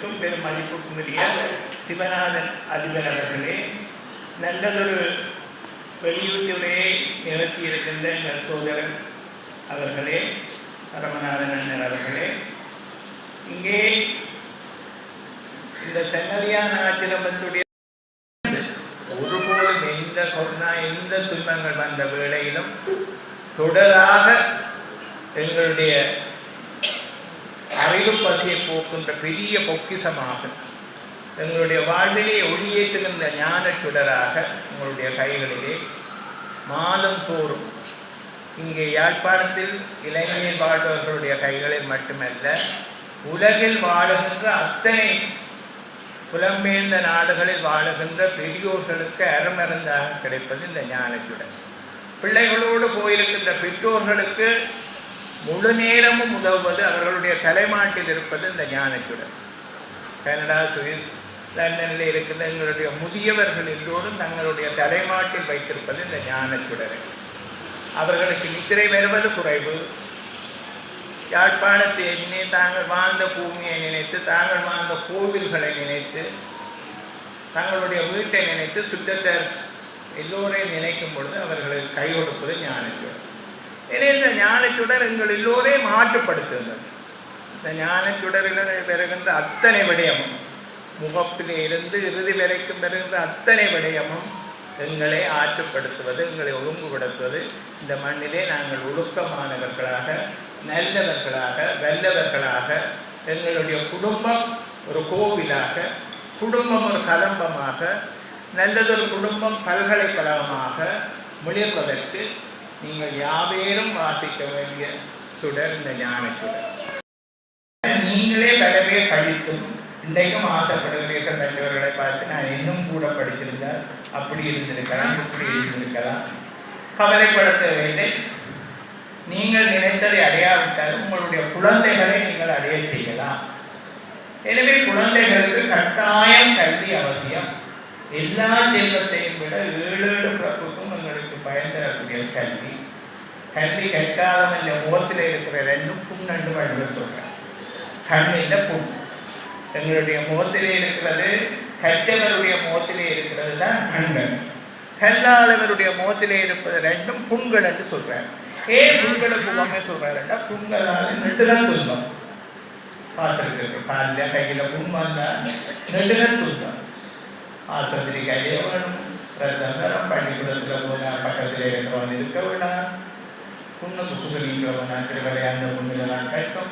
மதிப்பிற்கும் பெரும் மதிப்புக்கும் உரிய சிவநாதன் அதிபர் அவர்களே, நல்லதொரு வெளியூட்டுரையை நிகழ்த்தியிருக்கின்ற எங்கள் சோதரன் அவர்களே, ரமநாதன் அண்ணர் அவர்களே, இங்கே இந்த சென்னதியான ஆச்சிரமத்துடைய ஒருபோதும் எந்த கொரோனா எந்த துன்பங்கள் வந்த வேளையிலும் தொடராக எங்களுடைய அறிவு பசியை போக்குகின்ற பெரிய பொக்கிசமாகும் எங்களுடைய வாழ்விலே ஒளியேற்றுகின்ற ஞான சுடராக உங்களுடைய கைகளிலே மாதம் தோறும் இங்கே யாழ்ப்பாணத்தில் இளைஞர் வாழ்பவர்களுடைய கைகளில் மட்டுமல்ல, உலகில் வாழுகின்ற அத்தனை புலம்பெயர்ந்த நாடுகளில் வாழுகின்ற பெரியோர்களுக்கு அறமருந்தாக கிடைப்பது இந்த ஞானச்சுடர். பிள்ளைகளோடு போயிருக்கின்ற பெற்றோர்களுக்கு முழு நேரமும் உதவுவது அவர்களுடைய தலைமாட்டில் இருப்பது இந்த ஞானச்சுடர். கனடா, சுவிஸ், லண்டனில் இருக்கின்ற எங்களுடைய முதியவர்கள் எல்லோரும் தங்களுடைய தலைமாட்டில் வைத்திருப்பது இந்த ஞானச்சுடரை. அவர்களுக்கு நித்திரை வருவது குறைவு. யாழ்ப்பாணத்தை எண்ணி தாங்கள் வாழ்ந்த பூமியை நினைத்து, தாங்கள் வாழ்ந்த கோவில்களை நினைத்து, தங்களுடைய வீட்டை நினைத்து, சுத்தத்தை எல்லோரையும் நினைக்கும் பொழுது அவர்களுக்கு கை கொடுப்பது ஞானச்சுடர். எனவே இந்த ஞானச்சுடர் எங்கள் எல்லோரையும் மாற்றுப்படுத்துங்கள். இந்த ஞானச்சுடரில் பெறுகின்ற அத்தனை விடயமும், முகப்பிலே இருந்து இறுதி வரைக்கும் பெறுகின்ற அத்தனை விடயமும் எங்களை ஆற்றுப்படுத்துவது, எங்களை ஒழுங்குபடுத்துவது. இந்த மண்ணிலே நாங்கள் ஒழுக்கமானவர்களாக, நல்லவர்களாக, வல்லவர்களாக, எங்களுடைய குடும்பம் ஒரு கோவிலாக, குடும்பம் ஒரு கலம்பமாக, நல்லதொரு குடும்பம் பல்கலைக்கழகமாக முயல்வதற்கு நீங்கள் யாவேரும் வாசிக்க வேண்டிய சுடர் இந்த ஞானச்சுடர். நீங்களே வரவே படித்தும் இன்றைக்கும் ஆசைப்படுகிறீர்கள் பெற்றவர்களை பார்த்து, நான் இன்னும் கூட படிச்சிருந்தால் அப்படி இருந்திருக்கலாம், இப்படி இருந்திருக்கலாம். கவலைப்பட தேவையில்லை. நீங்கள் நினைத்ததை அடையாவிட்டால் உங்களுடைய குழந்தைகளை நீங்கள் அடைய செய்யலாம். எனவே குழந்தைகளுக்கு கட்டாயம் கல்வி அவசியம். எல்லா செல்வத்தையும் விட 7 பிறப்புக்கும் எங்களுக்கு பயன் தரக்கூடிய கல்வி. கல்வி கற்காதவன் இந்த முகத்தில் இருக்கிற 2 புண் 2 வழிகள் சொல்கிறேன். கண்ணில் புண் எங்களுடைய முகத்திலே இருக்கிறது, கற்றவருடைய முகத்திலே இருக்கிறது தான் கண்கள். கல்லாதவருடைய முகத்திலே இருப்பது 2 புண்கள் என்று சொல்றார். ஏன் புண்களுக்கு உவமை சொல்றாருன்னா, புண்களால் நெடுக துன்பம் பார்த்துருக்கு. காலில் கையில் புண் வந்தால் நெடுக துன்பம். ஆஸ்பத்திரி கையிலே வேணும், ரத்தம் பள்ளிக்கூடத்தில் போனால் பக்கத்திலே இருக்கிறவன் இருக்க வேண்டாம், புண்ணுக்கு புது நீக்கிறவனா திருவிளையாண்ட புண்ணுகளால் கற்கும்.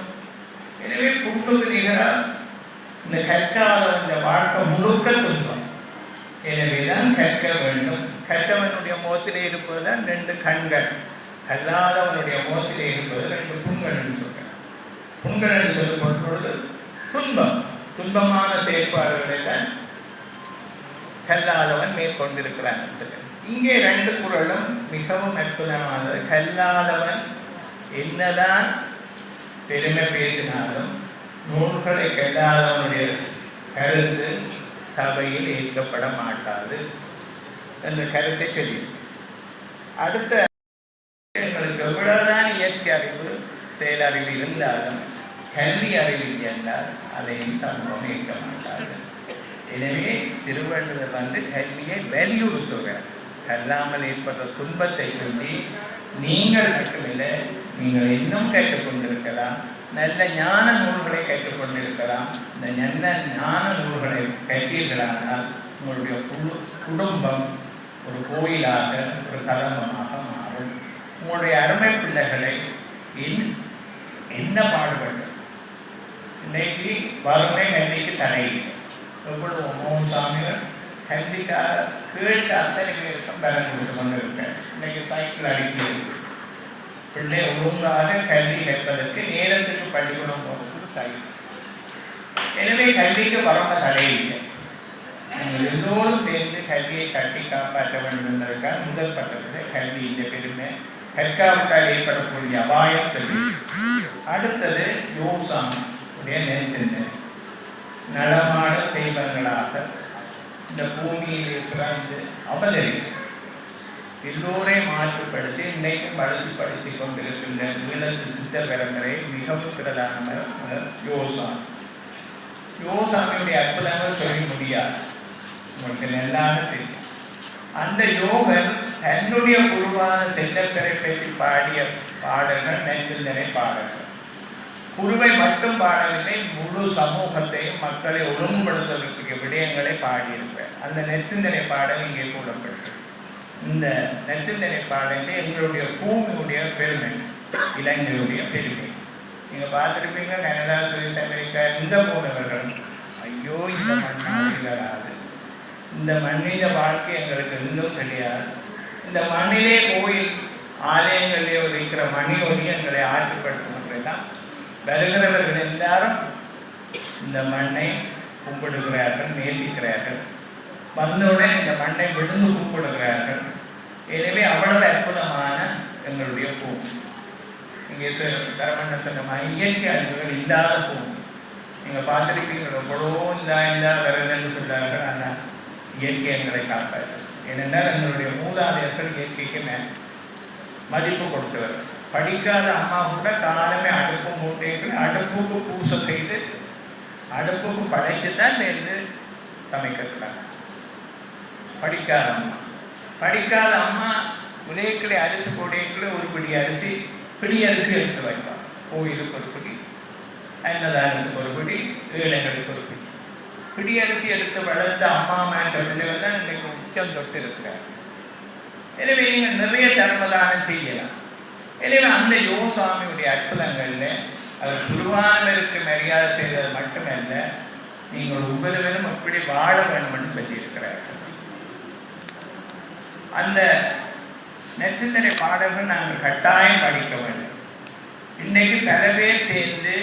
எனவே புண்ணுக்கு நிகராக இந்த கற்காதவனுடைய வாழ்க்கை முழுக்க துன்பம். எனவேதான் கற்க வேண்டும். கற்றவனுடைய முகத்திலே இருப்பதுதான் 2 கண்கள், கல்லாதவனுடைய முகத்திலே இருப்பது 2 புண்கள் என்று சொல்கிறேன். புண்கள் என்று சொல்லப்படும் பொழுது துன்பம், துன்பமான செயற்பாடுகளை தான் கல்லாதவன் மேற்கொண்டிருக்கிறான். இங்கே 2 குறளும் மிகவும் அற்புதமானது. கல்லாதவன் என்னதான் பெருமை பேசினாலும் நூல்களை கல்லாதவனுடைய கருத்து சபையில் ஏற்கப்பட மாட்டாது என்ற கருத்தை தெரியும். அடுத்த எங்களுக்கு எவ்வளவுதான் இயற்கை அறிவு, செயலறிவு இருந்தாலும் கல்வி அறிவில் என்றால் அதையும் சமூகம் ஏற்க மாட்டாது. எனவே திருவள்ளுவர் கல்வியை வலியுறுத்துகிறார். கல்லாமல் ஏற்பட்ட துன்பத்தை சொல்லி நீங்கள் மட்டுமில்லை, நீங்கள் இன்னும் கேட்டுக்கொண்டிருக்கலாம், நல்ல ஞான நூல்களை கற்றுக்கொண்டிருக்கலாம். இந்த நல்ல ஞான நூல்களை கற்றீர்களானால் உங்களுடைய குடும்பம் ஒரு கோயிலாக, ஒரு கலம்பமாக மாறும். உங்களுடைய அருமை பிள்ளைகளை என்ன பாடுபட்டு இன்னைக்கு வறுமை கல்விக்கு தடை. எவ்வளவு மோகன் சுவாமிகள் கல்விக்காக கேட்ட அத்தனை பேருக்கும் பலன் கொடுத்து கொண்டு இருக்கேன். இன்னைக்கு சைக்கிள் அடிக்கிறது, பிள்ளை ஒழுங்காக கல்வி கற்பதற்கு நேரத்துக்கு பள்ளிக்கூடம் போகிறதுக்கு சைக்கிள். எனவே கல்விக்கு வரம்ப தடை இல்லை. நீங்கள் எல்லோரும் சேர்ந்து கல்வியை கட்டி காப்பாற்ற வேண்டும் என்பதற்காக முதல் பட்டத்தில் கல்வி இந்த பெருமை, கற்காவிட்டால் ஏற்படக்கூடிய அபாயம் சொல்லி. அடுத்தது யோசாமி உடைய நெஞ்சிருந்தது. நலமான தெய்வங்களாக இந்த பூமியில் இருக்கிற இந்த அவதரிப்பு எல்லோரையும் மாற்றுப்படுத்தி இன்னைக்கும் வளர்ச்சிப்படுத்தி கொண்டிருக்கின்ற ஈழத்து சித்த பரம்பரை மிகவும் பிரதானமாக யோசாமி. யோசாமி முடியாது. உங்களுக்கு நல்லாக தெரியும். அந்த யோகர் தன்னுடைய குருவான செல்லப்பரை பற்றி பாடிய பாடல்கள் நெஞ்சிந்தனை பாடல்கள். குருவை மட்டும் பாடவில்லை, முழு சமூகத்தையும் மக்களை ஒழுங்குபடுத்துவதற்கு விடயங்களை பாடியிருப்பேன். அந்த நெற்சிந்தனை பாடல் இங்கே கூடப்பட்டது. இந்த நெற்சிந்தனை பாடலில் எங்களுடைய பூமியுடைய பெருமை, இளைஞருடைய பெருமை. நீங்கள் பார்த்துருப்பீங்க, கனடா, சுவிஸ், அமெரிக்கா இந்த போனவர்கள் ஐயோ இந்த மண்ணாது, இந்த மண்ணில வாழ்க்கை எங்களுக்கு இன்னும் கிடையாது. இந்த மண்ணிலே கோயில் ஆலயங்களிலே இருக்கிற மணி ஒலி எங்களை ஆற்றுப்படுத்தும். வருகிறவர்கள் எல்லாரும் இந்த மண்ணை கும்பிடுகிறார்கள், நேசிக்கிறார்கள். வந்தவுடன் இந்த மண்ணை விழுந்து கும்பிடுகிறார்கள். எனவே அவ்வளவு அற்புதமான எங்களுடைய பூமி. இங்கே தரமண்டலமாக இயற்கை அன்புகள் இல்லாத பூமி. நீங்கள் பார்த்துருக்கீங்களோ, எவ்வளவோ இந்த வருதுன்னு சொல்கிறார்கள். ஆனால் இயற்கை எங்களை காப்பாது. ஏனென்றால் எங்களுடைய மூதாதையர்கள் இயற்கைக்கு மதிப்பு கொடுத்தவர். படிக்காத அம்மா கூட காலமே அடுப்பு மூட்டைகள் அடுப்புக்கு பூசை செய்து அடுப்புக்கு படைத்து தான் சேர்ந்து சமைக்கிறாங்க. படிக்காத அம்மா உலகக்கிளை அரிசி போடையக்குள்ள ஒரு பிடி அரிசி எடுத்து வைப்பான். கோயிலுக்கு ஒரு பிடி, அன்னதானத்துக்கு ஒரு பிடி, ஏழைகளுக்கு ஒரு பிடி அரிசி எடுத்து வளர்த்த அம்மா என்ற பிள்ளைகள் தான் இன்றைக்கு உச்சம் தொட்டு இருக்கிறார். எனவே நீங்கள் நிறைய தர்மதானம் செய்யலாம். எனவே அந்த யோகசாமியுடைய அற்புதங்கள்ல அவர் குருவானவருக்கு மரியாதை செய்தது மட்டுமல்ல, நீங்கள் ஒவ்வொருவரும் எப்படி வாழ வேண்டும் என்று சொல்லியிருக்கிறார்கள். அந்த நெற்சிந்தனை பாடல்கள் நாங்கள் கட்டாயம் படிக்க வேண்டும். இன்னைக்கு பல பேர் சேர்ந்து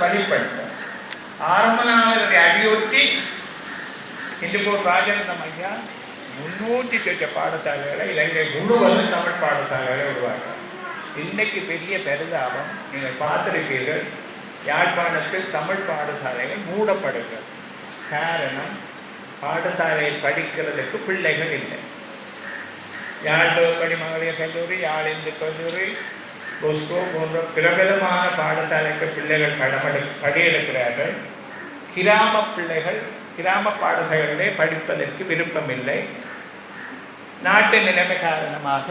வழிபடுத்த ஆரம்பனாவருடைய அடியொட்டி இன்று ராஜரத்னம் ஐயா 308 பாடசாலைகளை இலங்கை முழுவதும் தமிழ் பாடசாலைகளை உருவாக்கலாம். இன்னைக்கு பெரிய பெருதாபம் நீங்கள் பார்த்திருப்பீர்கள், யாழ்ப்பாணத்தில் தமிழ் பாடசாலைகள் மூடப்படுகிறது. காரணம், பாடசாலையில் படிக்கிறதுக்கு பிள்ளைகள் இல்லை. யாழ் மகளிர் கல்லூரி, யாழ் இந்து கல்லூரி, பொஸ்கோ போன்ற பிரபலமான பாடசாலைக்கு பிள்ளைகள் படியெடுக்கிறார்கள். கிராம பாடசாலைகளே படிப்பதற்கு விருப்பமில்லை. நாட்டு நிலைமை காரணமாக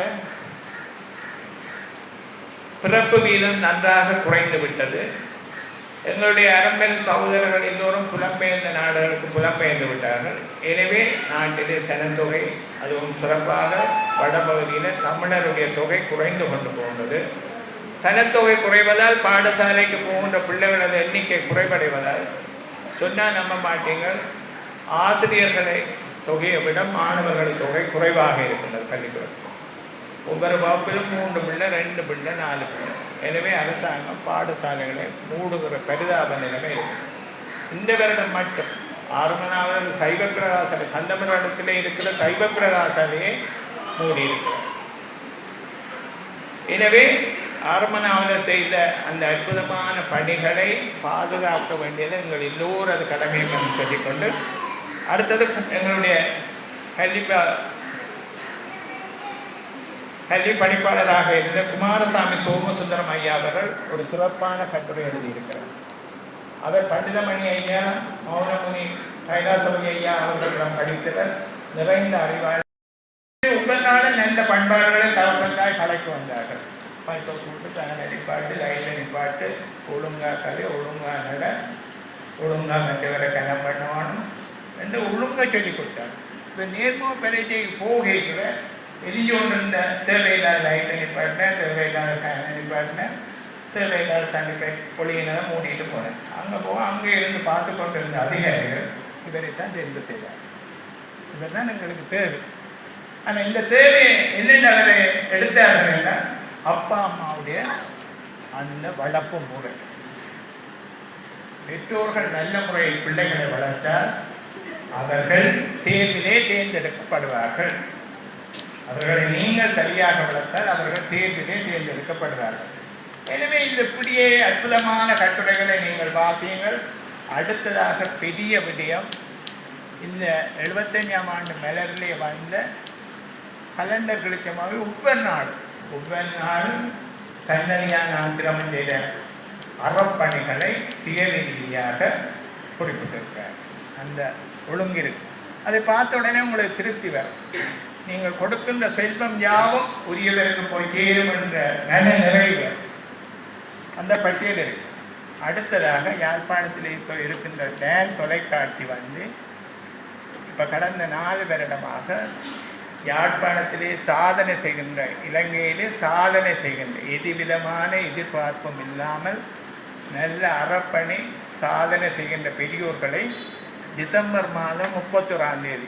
பிறப்பு வீதம் நன்றாக குறைந்து விட்டது. எங்களுடைய அரம்பன் சகோதரர்கள் எல்லோரும் புலம்பெயர்ந்த நாடுகளுக்கு புலம்பெயர்ந்து விட்டார்கள். எனவே நாட்டிலே சனத்தொகை, அதுவும் சிறப்பாக வடபகுதியில் தமிழருடைய தொகை குறைந்து கொண்டு போகிறது. சனத்தொகை குறைவதால் பாடசாலைக்கு போகின்ற பிள்ளைகளது எண்ணிக்கை குறைவடைவதால் சொன்னால் நம்ப மாட்டீங்கள், ஆசிரியர்களை தொகையை விட மாணவர்கள் தொகை குறைவாக இருக்கின்றது பள்ளிக்கூடத்தில். ஒவ்வொரு வகுப்பிலும் 3 பிள்ளை, 2 பிள்ளை, 4 பிள்ளை. எனவே அரசாங்கம் பாடசாலைகளை மூடுகிற பரிதாப நிலைமை இருக்கு. இந்த வருடம் மட்டும் ஆரம்பனாவது சைவ பிரகாசாலை கந்தமிழத்தில் இருக்கிற சைவ பிரகாசாலையை மூடியிருக்கிறார். எனவே ஆரம்பனாவில் செய்த அந்த அற்புதமான பணிகளை பாதுகாக்க வேண்டியது எங்கள் எல்லோரும் அது கடமையை சொல்லிக்கொண்டு, அடுத்தது எங்களுடைய கல்வி பணிப்பாளராக இருந்த குமாரசாமி சோமசுந்தரம் ஐயா அவர்கள் ஒரு சிறப்பான கட்டுரை எழுதியிருக்கிறார். அவர் பண்டிதமணி ஐயா, மௌனமுனி கைலாசமணி ஐயா அவர்களிடம் படித்தவர், நிறைந்த அறிவாளர். உங்களால் நல்ல பண்பாடுகளை தவறுந்தாய் கலைக்கு வந்தார்கள். இப்போ கூட்டு தங்க நிப்பாட்டு, லைட்டில் நிப்பாட்டு, ஒழுங்கா கலை, ஒழுங்கா நட, ஒழுங்கா மற்றவரை கல்யாணம் பண்ணுவானும் என்று ஒழுங்காக சொல்லி கொடுத்தாங்க. இப்போ நேர்மோ பரீட்சைக்கு போகிற எரிஞ்சு கொண்டு இருந்த தேவையில்லாத லைட்டை நிப்பாட்டினேன், தேவையில்லாத ஃபேனை நிப்பாட்டினேன், தேவையில்லாத தண்ணி பொழியினதை மூடிட்டு போனேன். அங்கே இருந்து பார்த்து கொண்டு இருந்த அதிகாரிகள் இவரைத்தான் தெரிந்து செய்தார். இவர் தான் எங்களுக்கு தேவை. ஆனால் இந்த தேவையை என்னென்ன அவரை எடுத்தார்கள், அப்பா அம்மாவுடைய அந்த வளர்ப்பு முறை. பெற்றோர்கள் நல்ல முறையில் பிள்ளைகளை வளர்த்தால் அவர்கள் தேர்விலே தேர்ந்தெடுக்கப்படுவார்கள். அவர்களை நீங்கள் சரியாக வளர்த்தால் அவர்கள் தேர்விலே தேர்ந்தெடுக்கப்படுவார்கள். எனவே இந்த இப்படியே அற்புதமான கட்டுரைகளை நீங்கள் வாசியுங்கள். அடுத்ததாக பெரிய விடயம், இந்த 75ஆம் ஆண்டு மலரிலே வந்த கலண்டர் கிழிச்சமாக ஒவ்வொரு நாளும் சன்னதியான ஆத்திரமம் செய்த அறப்பணிகளை தியரி ரீதியாக குறிப்பிட்டிருக்கிறார். அந்த ஒழுங்கு இருக்கு. அதை பார்த்த உடனே உங்களுக்கு திருப்தி வரும். நீங்கள் கொடுக்கின்ற செல்வம் யாவும் உரியவருக்கு போய் சேரும் என்ற மன நிறைவு அந்த பட்டியல் இருக்கு. அடுத்ததாக யாழ்ப்பாணத்தில் இப்போ இருக்கின்ற டேன் தொலைக்காட்சி இப்போ கடந்த 4 வருடமாக யாழ்ப்பாணத்திலே சாதனை செய்கின்ற, இலங்கையிலே சாதனை செய்கின்ற, எதுவிதமான எதிர்பார்ப்பும் இல்லாமல் நல்ல அறப்பணி சாதனை செய்கின்ற பெரியோர்களை டிசம்பர் மாதம் 31ஆம் தேதி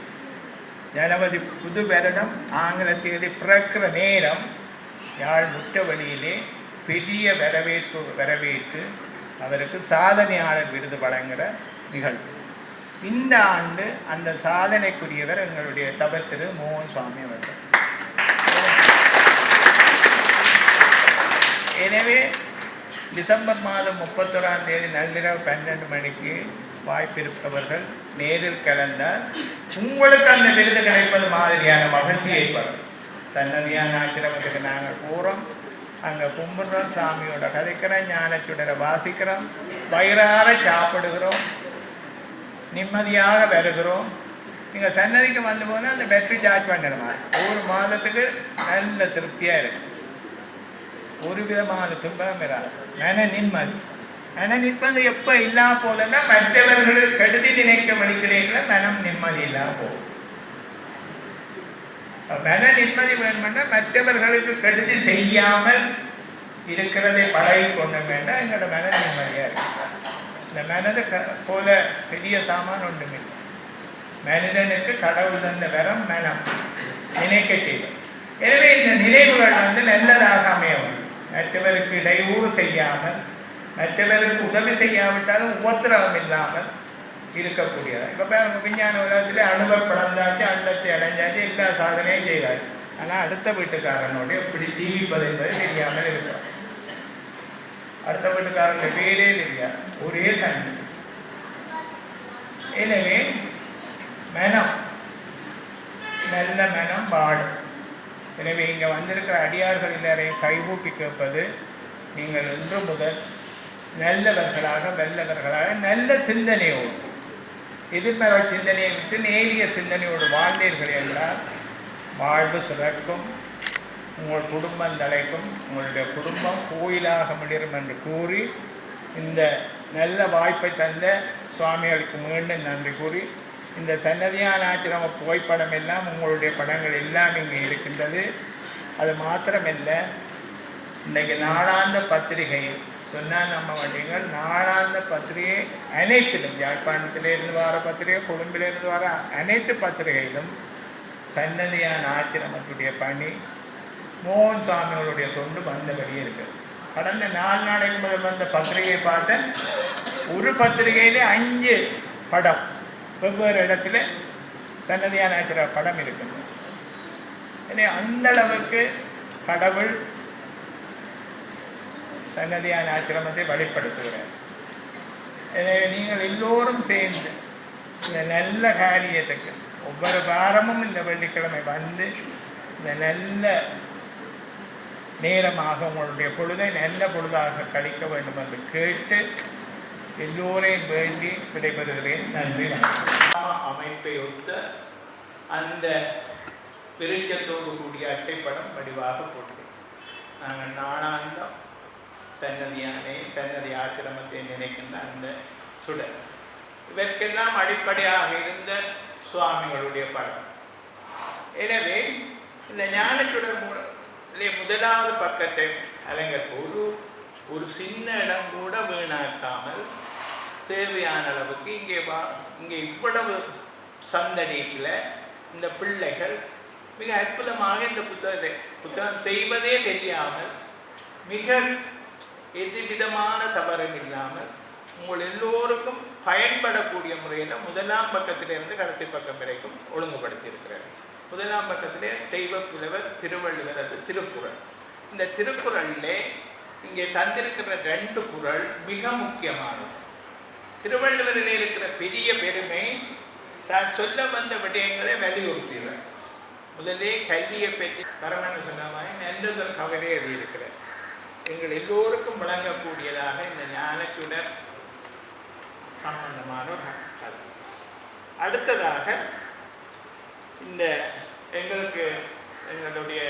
ஜனவரி புது வருடம் ஆங்கில தேதி பிறக்கிற நேரம் யாழ் முற்றவழியிலே பெரிய வரவேற்று அவருக்கு சாதனையாளர் விருது வழங்குகிற நிகழ்வு. இந்த ஆண்டு அந்த சாதனைக்குரியவர் எங்களுடைய தப திரு மோகன் சுவாமி அவர்கள். எனவே டிசம்பர் மாதம் 31ஆம் தேதி நள்ளிரவு 12 மணிக்கு வாய்ப்பிருப்பவர்கள் நேரில் கலந்தால் உங்களுக்கு அந்த விருது கிடைப்பது மாதிரியான மகிழ்ச்சி ஏற்படும். சன்னதியான ஆசிரமத்துக்கு நாங்கள் போகிறோம், அங்கே கும்பிடுறோம், சாமியோட கதைக்கிறோம், ஞானச்சுடரை வாசிக்கிறோம், வயிறார சாப்பிடுகிறோம், நிம்மதியாக வருகிறோம். நீங்கள் சன்னதிக்கு வந்து போனால் அந்த பேட்டரி சார்ஜ் பண்ணணுமா, ஒரு மாதத்துக்கு நல்ல திருப்தியாக இருக்கும். ஒரு விதமான துன்பம் இராது. மன நிம்மதி எப்போ இல்லாம போதுன்னா மற்றவர்களுக்கு கெடுதி நினைக்க வழிக்கிறீங்கள மனம் நிம்மதி இல்லாம போகும். மன நிம்மதி வேணும்னா மற்றவர்களுக்கு கெடுதி செய்யாமல் இருக்கிறதை பழகி கொண்டு வேண்டாம். எங்களோட மன நிம்மதியாக இருக்கு. இந்த மனது போல பெரிய சாமான் ஒன்றுமே. மனிதனுக்கு கடவுள் தந்த வரம் மனம் நினைக்க செய்யும். எனவே இந்த நினைவுகள் நல்லதாக அமைய வேண்டும். மற்றவருக்கு இடையூறு செய்யாமல், மற்றவருக்கு உதவி செய்யாவிட்டாலும் உபத்திரவம் இல்லாமல் இருக்கக்கூடியதாக. இப்போ பாருங்க, விஞ்ஞான உலகத்திலே அணுவை பிளந்தாச்சு, அண்டத்தை அடைஞ்சாச்சு, எல்லா சாதனையும் செய்தாச்சு. ஆனால் அடுத்த வீட்டுக்காரனோட எப்படி ஜீவிப்பது என்பது தெரியாமல் இருக்கிறோம். அடுத்த வீட்டுக்காரனுடைய பேரே தெரியாது, ஒரே சண்டை. எனவே மனம் நல்ல மனம் பாடும். எனவே இங்கே வந்திருக்கிற அடியார்கள் எல்லாரையும் கைகூப்பி கேட்பது, நீங்கள் இன்று முதல் நல்லவர்களாக நல்ல சிந்தனையோடு, எதிர்மறை சிந்தனையை விட்டு நேரிய சிந்தனையோடு வாழ்ந்தீர்கள் என்றால் வாழ்வு சிறக்கும், உங்கள் குடும்பம் தலைக்கும், உங்களுடைய குடும்பம் கோயிலாக முடியும் என்று கூறி இந்த நல்ல வாய்ப்பை தந்த சுவாமிகளுக்கு மீண்டும் நன்றி கூறி, இந்த சன்னதியான ஆச்சிரம புகைப்படம் எல்லாம் உங்களுடைய படங்கள் எல்லாம் இங்கே இருக்கின்றது. அது மாத்திரமல்ல, இன்றைக்கு நாளாந்த பத்திரிகை சொன்னால் நம்ம வண்டிகள் நாளாந்த பத்திரிகை அனைத்திலும், யாழ்ப்பாணத்திலிருந்து வர பத்திரிகை, கொழும்பிலிருந்து வர அனைத்து பத்திரிகையிலும் சன்னதியான ஆச்சிரமத்துடைய பணி, மோகன் சுவாமிகளுடைய தொண்டு வந்தபடியே இருக்குது. கடந்த 4 நாளைக்கு முதல் வந்த பத்திரிகையை பார்த்தேன். ஒரு பத்திரிகையிலே 5 படம் வெவ்வேறு இடத்துல சன்னதியான ஆச்சிரம படம் இருக்குது. எனவே அந்த அளவுக்கு கடவுள் சன்னதியான ஆச்சிரமத்தை வெளிப்படுத்துகிறார். எனவே நீங்கள் எல்லோரும் சேர்ந்து இந்த நல்ல காரியத்துக்கு ஒவ்வொரு வாரமும் இந்த வெள்ளிக்கிழமை வந்து இந்த நல்ல நேரமாக உங்களுடைய பொழுதை நல்ல பொழுதாக கழிக்க வேண்டும் என்று கேட்டு எல்லோரையும் வேண்டி விடைபெறுகிறேன். நன்றி. அமைப்பை ஒத்த அந்த விருச்சத்தோடு கூடிய அட்டைப்படம் வடிவாக போட்டு நாங்கள் நாளாந்தம் சன்னதி ஆச்சிரமத்தை நினைக்கின்ற அந்த சுடர், இதற்கெல்லாம் அடிப்படையாக இருந்த சுவாமிகளுடைய படம். எனவே இந்த ஞானச்சுடர் முதலாவது பக்கத்தை அலங்கரிப்பு ஒரு சின்ன இடம் கூட வீணாக்காமல் தேவையான அளவுக்கு இங்கே இவ்வளவு சந்தடியில் இந்த பிள்ளைகள் மிக அற்புதமாக இந்த புத்தகம் செய்வதே தெரியாமல் மிக எதுவிதமான தவறும் இல்லாமல் உங்கள் எல்லோருக்கும் பயன்படக்கூடிய முறையில் முதலாம் பக்கத்திலிருந்து கடைசி பக்கம் வரைக்கும் ஒழுங்குபடுத்தியிருக்கிறார். முதலாம் பக்கத்திலே தெய்வ புலவர் திருவள்ளுவர் அது திருக்குறள். இந்த திருக்குறளிலே இங்கே தந்திருக்கிற 2 குறள் மிக முக்கியமானது. திருவள்ளுவரில் இருக்கிற பெரிய பெருமை தான் சொல்ல வந்த விடயங்களை வலியுறுத்துகிறார். முதலே கல்வியை பற்றி பரமன் சொன்னமாய் நல்லதொரு கவலை எழுதியிருக்கிறார். எங்கள் எல்லோருக்கும் வழங்கக்கூடியதாக இந்த ஞானச்சுடர் சம்பந்தமான ஒரு கதை. அடுத்ததாக இந்த எங்களுக்கு எங்களுடைய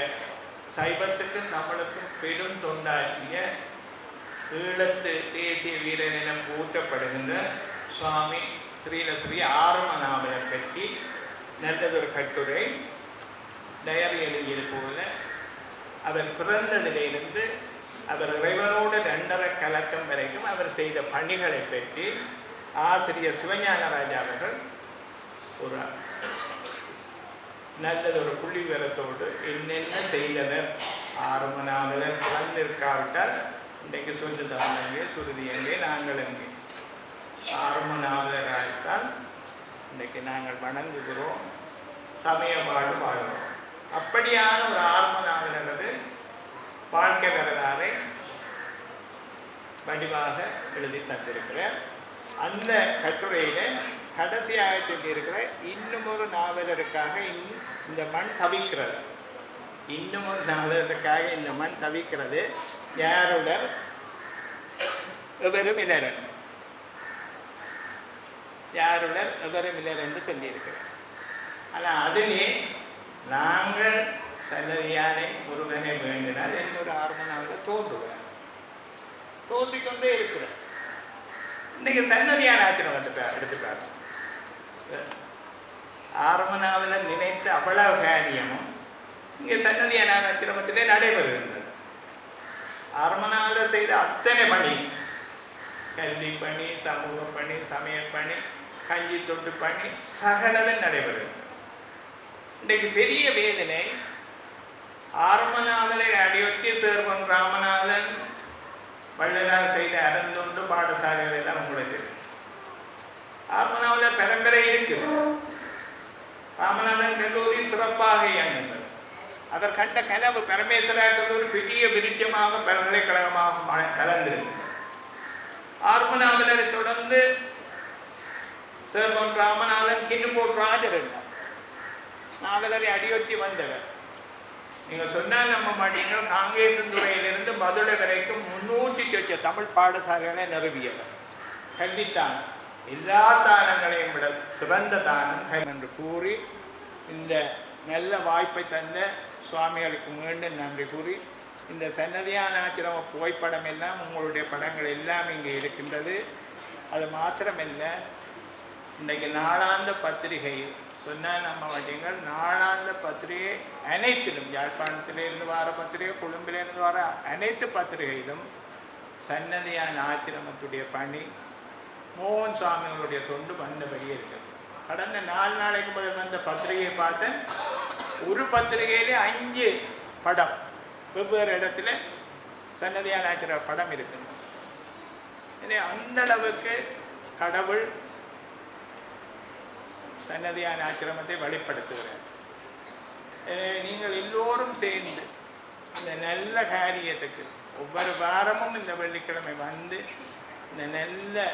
சைவத்துக்கும் தமிழுக்கும் பெரும் தொண்டாற்றிய ஈழத்து தேசிய வீரர் என போற்றப்படுகின்ற சுவாமி ஸ்ரீலஸ்ரீ ஆறுமநாதனை பற்றி நல்லதொரு கட்டுரை டயரி எழுதியது போல அவர் பிறந்ததிலிருந்து அவர் இறைவனோடு 2.5 கலக்கம் வரைக்கும் அவர் செய்த பணிகளை பற்றி ஆசிரியர் சிவஞானராஜா அவர்கள் ஒரு நல்லதொரு புள்ளி விவரத்தோடு என்னென்ன செய்தனர் ஆறுமநாதர் பிறந்திருக்காவிட்டால் இன்றைக்கு சொல்லு தானங்கே சுருதி எங்கே நாங்கள் எங்கே ஆறுமநாதராய்த்தால் இன்றைக்கு நாங்கள் வணங்குகிறோம், சமயபாடு வாழுகிறோம். அப்படியான ஒரு ஆறுமநாதரது வாழ்க்கை வரலாறை வடிவாக எழுதி தந்திருக்கிறார். அந்த கட்டுரையில கடைசியாக சொல்லியிருக்கிற இன்னும் ஒரு நாவலருக்காக இந்த மண் தவிக்கிறது, இன்னும் ஒரு நாவலருக்காக இந்த மண் தவிக்கிறது, யாருடர் எவரும் இலரன், யாருடர் எவரும் இலர் என்று சொல்லியிருக்கிறார். ஆனால் அதிலே நாங்கள் சன்னதியானை முருகனை வேண்டினால் இன்னொரு ஆறுமநாவில் தோன்றிக்கொண்டே இருக்கிறார். இன்னைக்கு சன்னதியான ஆத்திரம் எடுத்துட்டார். ஆறுமநாவில் நினைத்த அவ்வளவு காரியமும் இங்கே சன்னதியான ஆத்திரமத்திலே நடைபெறுகின்றது. ஆறுமநாவில் செய்த அத்தனை பணி, கல்வி பணி, சமூக பணி, சமய பணி, கஞ்சி தொட்டு பணி சகலதும் நடைபெறுகின்றது. இன்றைக்கு பெரிய வேதனை ஆறுமநாவலை அடியொட்டி சேர்வன் ராமநாதன் வள்ளலார் செய்த அறந்தொண்டு பாடசாலைகள் எல்லாம் உங்களுக்கு ஆறுமநாவல பரம்பரை இருக்குது. ராமநாதன் கல்லூரி சிறப்பாக இயங்குகிறது. அவர் கண்ட கனவு பரமேஸ்வரா கல்லூரி பெரிய விருட்சமாக பல்கலைக்கழகமாக கலந்திருக்கு. ஆறுமநாவலரை தொடர்ந்து சேர்வன் ராமநாதன் கிண்ணுபோட் ராஜர் என்றார். நாவலரை அடியொட்டி வந்தவர். நீங்கள் சொன்னால் நம்ப மாட்டீங்க, காங்கேசந்துறையிலிருந்து மதுரை வரைக்கும் 300 சொச்ச தமிழ் பாடசாலைகளை நிறுவியவர். கல்வித்தான் எல்லா தானங்களையும் விட சிறந்த தானம் என்று கூறி இந்த நல்ல வாய்ப்பை தந்த சுவாமிகளுக்கு மீண்டும் நன்றி கூறி, இந்த சன்னதியான ஆச்சிரம புகைப்படம் எல்லாம் உங்களுடைய படங்கள் எல்லாம் இங்கே இருக்கின்றது. அது மாத்திரமல்ல, இன்றைக்கு நாளாந்த பத்திரிகை சொன்னால் நம்ம மாட்டீங்க, நாளாந்த பத்திரிகை அனைத்திலும் யாழ்ப்பாணத்திலிருந்து வர பத்திரிகை, கொழும்பிலிருந்து வர அனைத்து பத்திரிகையிலும் சன்னதியான ஆச்சிரமத்துடைய பணி, மோகன் சுவாமிகளுடைய தொண்டு வந்தபடியே இருக்கிறது. கடந்த 4 நாளைக்கு முதல் வந்த பத்திரிகையை பார்த்தேன், ஒரு பத்திரிகையிலே 5 படம் வெவ்வேறு இடத்துல சன்னதியான ஆச்சிரம படம் இருக்குது. எனவே அந்த அளவுக்கு கடவுள் சன்னதியான ஆச்சிரமத்தை வெளிப்படுத்துகிறார். நீங்கள் எல்லோரும் சேர்ந்து இந்த நல்ல காரியத்துக்கு ஒவ்வொரு வாரமும் இந்த வெள்ளிக்கிழமை வந்து இந்த நல்ல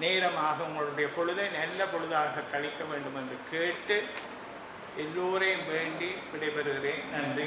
நேரமாக உங்களுடைய பொழுதை நல்ல பொழுதாக கழிக்க வேண்டும் என்று கேட்டு எல்லோரையும் வேண்டி விடைபெறுகிறேன். நன்றி.